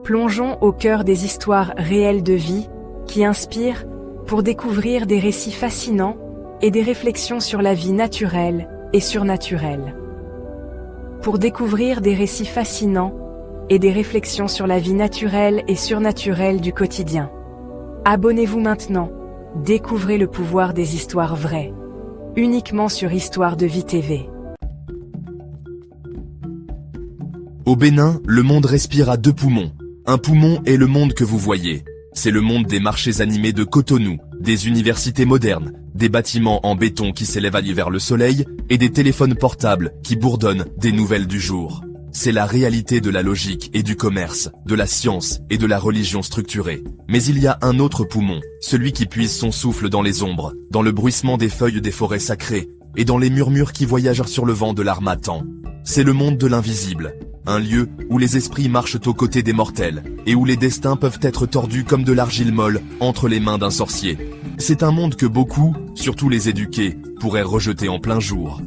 Plongeons au cœur des histoires réelles de vie qui inspirent pour découvrir des récits fascinants et des réflexions sur la vie naturelle et surnaturelle. Pour découvrir des récits fascinants et des réflexions sur la vie naturelle et surnaturelle du quotidien. Abonnez-vous maintenant, découvrez le pouvoir des histoires vraies, uniquement sur Histoire de Vie TV. Au Bénin, le monde respire à deux poumons. Un poumon est le monde que vous voyez. C'est le monde des marchés animés de Cotonou, des universités modernes, des bâtiments en béton qui s'élèvent vers le soleil et des téléphones portables qui bourdonnent des nouvelles du jour. C'est la réalité de la logique et du commerce, de la science et de la religion structurée. Mais il y a un autre poumon, celui qui puise son souffle dans les ombres, dans le bruissement des feuilles des forêts sacrées et dans les murmures qui voyagent sur le vent de l'harmattan. C'est le monde de l'invisible. Un lieu où les esprits marchent aux côtés des mortels, et où les destins peuvent être tordus comme de l'argile molle entre les mains d'un sorcier. C'est un monde que beaucoup, surtout les éduqués, pourraient rejeter en plein jour.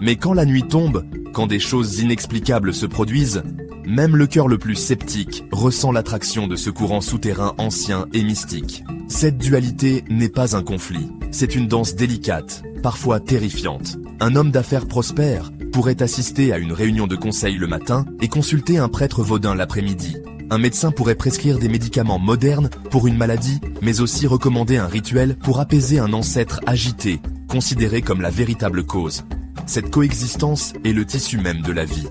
Mais quand la nuit tombe, quand des choses inexplicables se produisent, même le cœur le plus sceptique ressent l'attraction de ce courant souterrain ancien et mystique. Cette dualité n'est pas un conflit, c'est une danse délicate, parfois terrifiante. Un homme d'affaires prospère pourrait assister à une réunion de conseil le matin et consulter un prêtre vaudin l'après-midi. Un médecin pourrait prescrire des médicaments modernes pour une maladie, mais aussi recommander un rituel pour apaiser un ancêtre agité, considéré comme la véritable cause. Cette coexistence est le tissu même de la vie.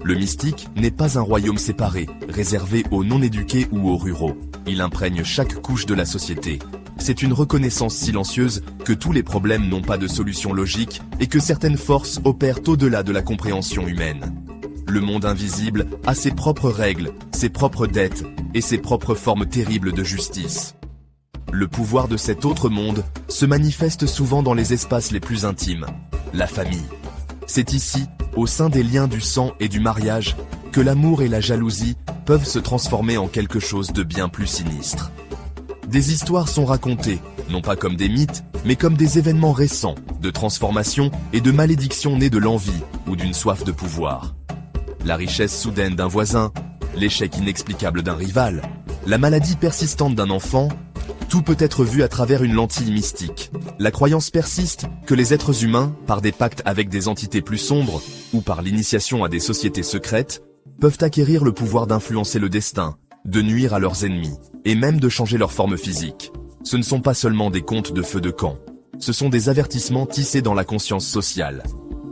Le mystique n'est pas un royaume séparé, réservé aux non-éduqués ou aux ruraux. Il imprègne chaque couche de la société. C'est une reconnaissance silencieuse que tous les problèmes n'ont pas de solution logique et que certaines forces opèrent au-delà de la compréhension humaine. Le monde invisible a ses propres règles, ses propres dettes et ses propres formes terribles de justice. Le pouvoir de cet autre monde se manifeste souvent dans les espaces les plus intimes, la famille. C'est ici, au sein des liens du sang et du mariage, que l'amour et la jalousie peuvent se transformer en quelque chose de bien plus sinistre. Des histoires sont racontées, non pas comme des mythes, mais comme des événements récents, de transformation et de malédiction nées de l'envie ou d'une soif de pouvoir. La richesse soudaine d'un voisin, l'échec inexplicable d'un rival, la maladie persistante d'un enfant, tout peut être vu à travers une lentille mystique. La croyance persiste que les êtres humains, par des pactes avec des entités plus sombres, ou par l'initiation à des sociétés secrètes, peuvent acquérir le pouvoir d'influencer le destin, de nuire à leurs ennemis, et même de changer leur forme physique. Ce ne sont pas seulement des contes de feu de camp, ce sont des avertissements tissés dans la conscience sociale.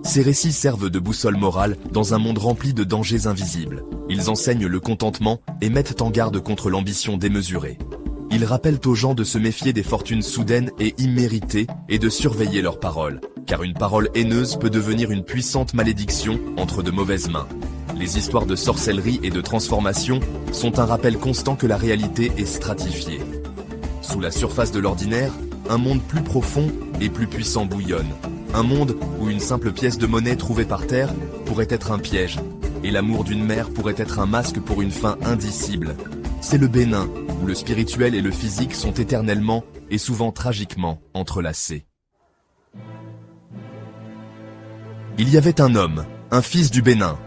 Ces récits servent de boussole morale dans un monde rempli de dangers invisibles. Ils enseignent le contentement et mettent en garde contre l'ambition démesurée. Ils rappellent aux gens de se méfier des fortunes soudaines et imméritées et de surveiller leurs paroles, car une parole haineuse peut devenir une puissante malédiction entre de mauvaises mains. Les histoires de sorcellerie et de transformation sont un rappel constant que la réalité est stratifiée. Sous la surface de l'ordinaire, un monde plus profond et plus puissant bouillonne. Un monde où une simple pièce de monnaie trouvée par terre pourrait être un piège, et l'amour d'une mère pourrait être un masque pour une fin indicible. C'est le Bénin, où le spirituel et le physique sont éternellement et souvent tragiquement entrelacés. Il y avait un homme, un fils du Bénin.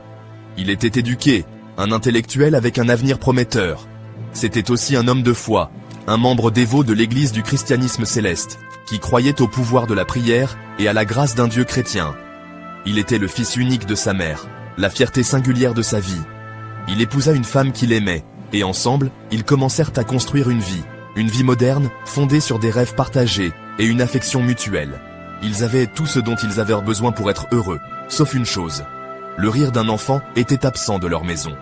Il était éduqué, un intellectuel avec un avenir prometteur. C'était aussi un homme de foi, un membre dévot de l'église du christianisme céleste, qui croyait au pouvoir de la prière et à la grâce d'un Dieu chrétien. Il était le fils unique de sa mère, la fierté singulière de sa vie. Il épousa une femme qu'il aimait, et ensemble, ils commencèrent à construire une vie moderne, fondée sur des rêves partagés et une affection mutuelle. Ils avaient tout ce dont ils avaient besoin pour être heureux, sauf une chose. Le rire d'un enfant était absent de leur maison.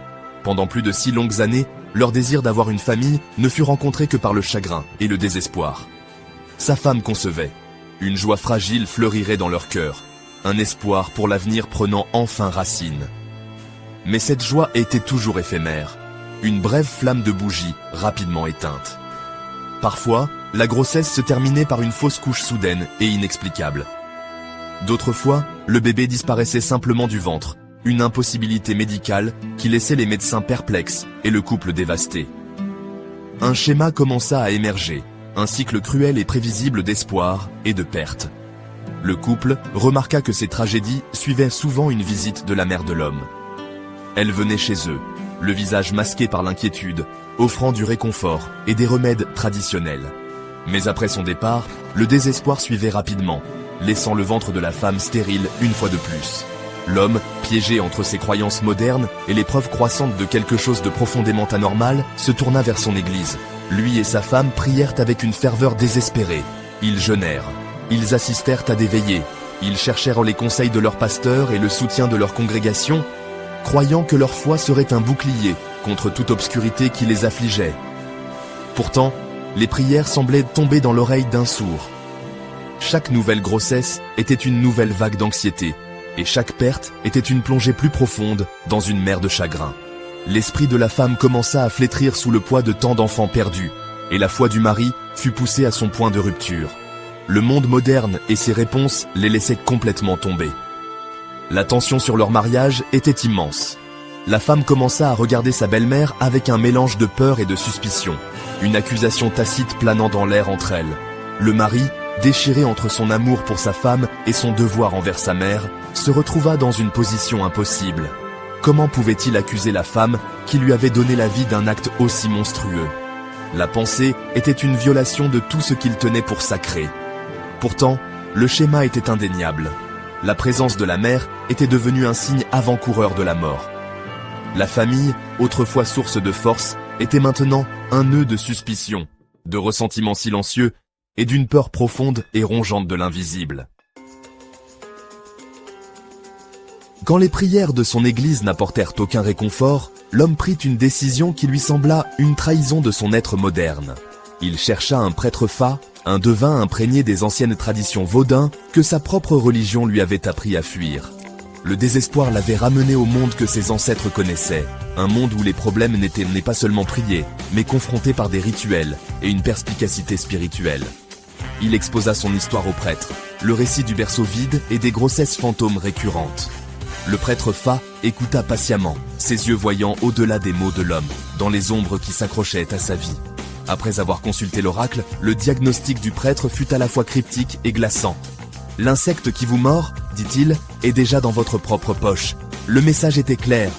Pendant plus de 6 longues années, leur désir d'avoir une famille ne fut rencontré que par le chagrin et le désespoir. Sa femme concevait. Une joie fragile fleurirait dans leur cœur, un espoir pour l'avenir prenant enfin racine. Mais cette joie était toujours éphémère, une brève flamme de bougie rapidement éteinte. Parfois, la grossesse se terminait par une fausse couche soudaine et inexplicable. D'autres fois, le bébé disparaissait simplement du ventre, une impossibilité médicale qui laissait les médecins perplexes et le couple dévasté. Un schéma commença à émerger, un cycle cruel et prévisible d'espoir et de perte. Le couple remarqua que ces tragédies suivaient souvent une visite de la mère de l'homme. Elle venait chez eux, le visage masqué par l'inquiétude, offrant du réconfort et des remèdes traditionnels. Mais après son départ, le désespoir suivait rapidement, laissant le ventre de la femme stérile une fois de plus. L'homme, piégé entre ses croyances modernes et les preuves croissantes de quelque chose de profondément anormal, se tourna vers son église. Lui et sa femme prièrent avec une ferveur désespérée. Ils jeûnèrent. Ils assistèrent à des veillées. Ils cherchèrent les conseils de leur pasteur et le soutien de leur congrégation, croyant que leur foi serait un bouclier contre toute obscurité qui les affligeait. Pourtant, les prières semblaient tomber dans l'oreille d'un sourd. Chaque nouvelle grossesse était une nouvelle vague d'anxiété, et chaque perte était une plongée plus profonde dans une mer de chagrin. L'esprit de la femme commença à flétrir sous le poids de tant d'enfants perdus, et la foi du mari fut poussée à son point de rupture. Le monde moderne et ses réponses les laissaient complètement tomber. La tension sur leur mariage était immense. La femme commença à regarder sa belle-mère avec un mélange de peur et de suspicion, une accusation tacite planant dans l'air entre elles. Le mari, déchiré entre son amour pour sa femme et son devoir envers sa mère, se retrouva dans une position impossible. Comment pouvait-il accuser la femme qui lui avait donné la vie d'un acte aussi monstrueux? La pensée était une violation de tout ce qu'il tenait pour sacré. Pourtant, le schéma était indéniable. La présence de la mère était devenue un signe avant-coureur de la mort. La famille, autrefois source de force, était maintenant un nœud de suspicion, de ressentiment silencieux et d'une peur profonde et rongeante de l'invisible. Quand les prières de son église n'apportèrent aucun réconfort, l'homme prit une décision qui lui sembla une trahison de son être moderne. Il chercha un prêtre fat, un devin imprégné des anciennes traditions vaudin que sa propre religion lui avait appris à fuir. Le désespoir l'avait ramené au monde que ses ancêtres connaissaient, un monde où les problèmes n'étaient pas seulement priés, mais confrontés par des rituels et une perspicacité spirituelle. Il exposa son histoire au prêtre, le récit du berceau vide et des grossesses fantômes récurrentes. Le prêtre Fa écouta patiemment, ses yeux voyant au-delà des mots de l'homme, dans les ombres qui s'accrochaient à sa vie. Après avoir consulté l'oracle, le diagnostic du prêtre fut à la fois cryptique et glaçant. « L'insecte qui vous mord, dit-il, est déjà dans votre propre poche. » Le message était clair.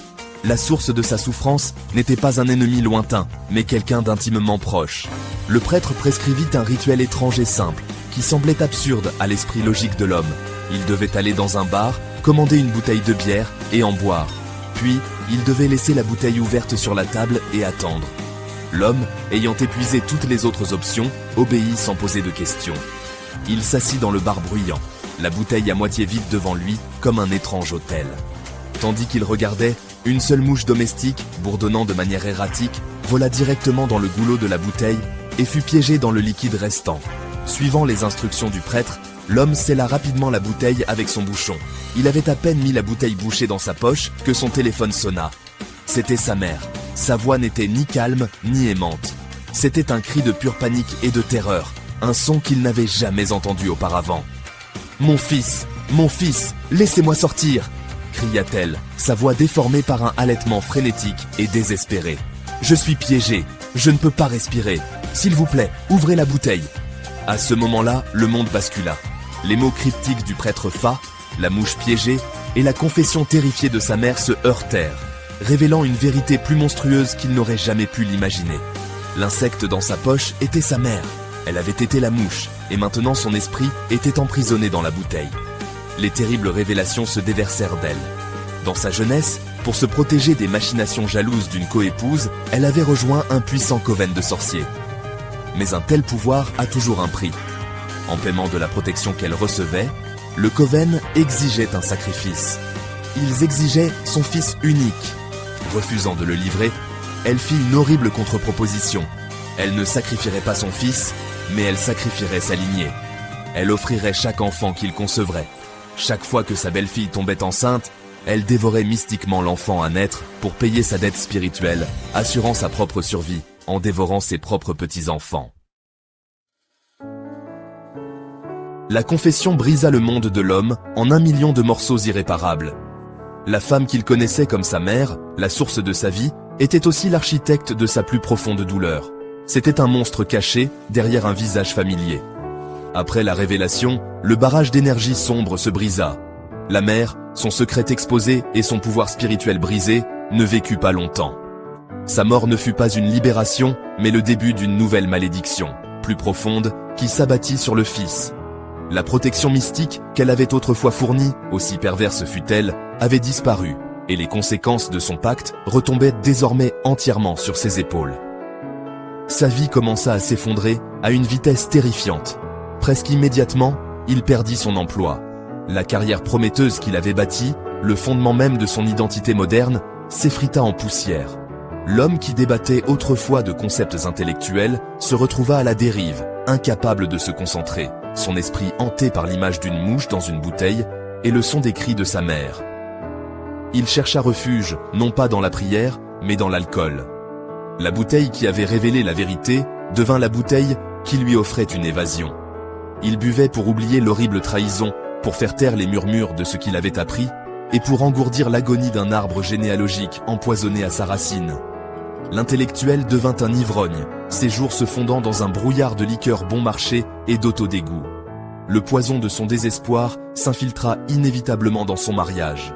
La source de sa souffrance n'était pas un ennemi lointain, mais quelqu'un d'intimement proche. Le prêtre prescrivit un rituel étrange et simple, qui semblait absurde à l'esprit logique de l'homme. Il devait aller dans un bar, commander une bouteille de bière et en boire. Puis, il devait laisser la bouteille ouverte sur la table et attendre. L'homme, ayant épuisé toutes les autres options, obéit sans poser de questions. Il s'assit dans le bar bruyant, la bouteille à moitié vide devant lui, comme un étrange hôtel. Tandis qu'il regardait, une seule mouche domestique, bourdonnant de manière erratique, vola directement dans le goulot de la bouteille et fut piégée dans le liquide restant. Suivant les instructions du prêtre, l'homme scella rapidement la bouteille avec son bouchon. Il avait à peine mis la bouteille bouchée dans sa poche que son téléphone sonna. C'était sa mère. Sa voix n'était ni calme ni aimante. C'était un cri de pure panique et de terreur, un son qu'il n'avait jamais entendu auparavant. « Mon fils, laissez-moi sortir !» cria-t-elle, sa voix déformée par un halètement frénétique et désespéré. « Je suis piégé, je ne peux pas respirer. S'il vous plaît, ouvrez la bouteille. » À ce moment-là, le monde bascula. Les mots cryptiques du prêtre Fa, la mouche piégée et la confession terrifiée de sa mère se heurtèrent, révélant une vérité plus monstrueuse qu'il n'aurait jamais pu l'imaginer. L'insecte dans sa poche était sa mère. Elle avait été la mouche, et maintenant son esprit était emprisonné dans la bouteille. Les terribles révélations se déversèrent d'elle. Dans sa jeunesse, pour se protéger des machinations jalouses d'une coépouse, elle avait rejoint un puissant coven de sorciers. Mais un tel pouvoir a toujours un prix. En paiement de la protection qu'elle recevait, le coven exigeait un sacrifice. Ils exigeaient son fils unique. Refusant de le livrer, elle fit une horrible contre-proposition. Elle ne sacrifierait pas son fils, mais elle sacrifierait sa lignée. Elle offrirait chaque enfant qu'il concevrait. Chaque fois que sa belle-fille tombait enceinte, elle dévorait mystiquement l'enfant à naître pour payer sa dette spirituelle, assurant sa propre survie en dévorant ses propres petits-enfants. La confession brisa le monde de l'homme en 1 million de morceaux irréparables. La femme qu'il connaissait comme sa mère, la source de sa vie, était aussi l'architecte de sa plus profonde douleur. C'était un monstre caché derrière un visage familier. Après la révélation, le barrage d'énergie sombre se brisa. La mère, son secret exposé et son pouvoir spirituel brisé, ne vécut pas longtemps. Sa mort ne fut pas une libération, mais le début d'une nouvelle malédiction, plus profonde, qui s'abattit sur le fils. La protection mystique qu'elle avait autrefois fournie, aussi perverse fut-elle, avait disparu, et les conséquences de son pacte retombaient désormais entièrement sur ses épaules. Sa vie commença à s'effondrer à une vitesse terrifiante. Presque immédiatement, il perdit son emploi. La carrière prometteuse qu'il avait bâtie, le fondement même de son identité moderne, s'effrita en poussière. L'homme qui débattait autrefois de concepts intellectuels se retrouva à la dérive, incapable de se concentrer, son esprit hanté par l'image d'une mouche dans une bouteille et le son des cris de sa mère. Il chercha refuge, non pas dans la prière, mais dans l'alcool. La bouteille qui avait révélé la vérité devint la bouteille qui lui offrait une évasion. Il buvait pour oublier l'horrible trahison, pour faire taire les murmures de ce qu'il avait appris, et pour engourdir l'agonie d'un arbre généalogique empoisonné à sa racine. L'intellectuel devint un ivrogne, ses jours se fondant dans un brouillard de liqueurs bon marché et d'auto-dégoût. Le poison de son désespoir s'infiltra inévitablement dans son mariage.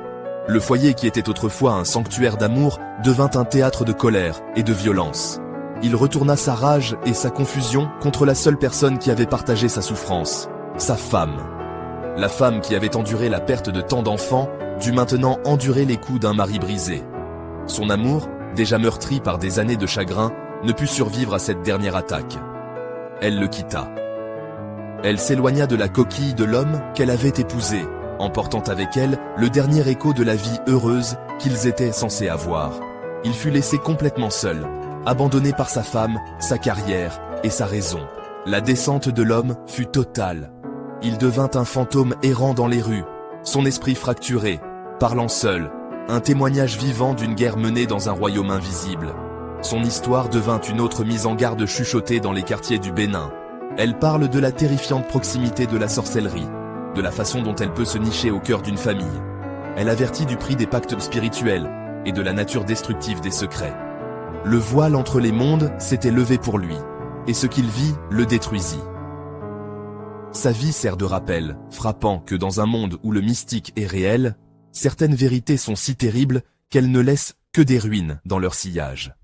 Le foyer qui était autrefois un sanctuaire d'amour devint un théâtre de colère et de violence. Il retourna sa rage et sa confusion contre la seule personne qui avait partagé sa souffrance, sa femme. La femme qui avait enduré la perte de tant d'enfants dut maintenant endurer les coups d'un mari brisé. Son amour, déjà meurtri par des années de chagrin, ne put survivre à cette dernière attaque. Elle le quitta. Elle s'éloigna de la coquille de l'homme qu'elle avait épousé, emportant avec elle le dernier écho de la vie heureuse qu'ils étaient censés avoir. Il fut laissé complètement seul, abandonné par sa femme, sa carrière et sa raison. La descente de l'homme fut totale. Il devint un fantôme errant dans les rues, son esprit fracturé, parlant seul, un témoignage vivant d'une guerre menée dans un royaume invisible. Son histoire devint une autre mise en garde chuchotée dans les quartiers du Bénin. Elle parle de la terrifiante proximité de la sorcellerie, de la façon dont elle peut se nicher au cœur d'une famille. Elle avertit du prix des pactes spirituels et de la nature destructive des secrets. Le voile entre les mondes s'était levé pour lui, et ce qu'il vit le détruisit. Sa vie sert de rappel, frappant que dans un monde où le mystique est réel, certaines vérités sont si terribles qu'elles ne laissent que des ruines dans leur sillage.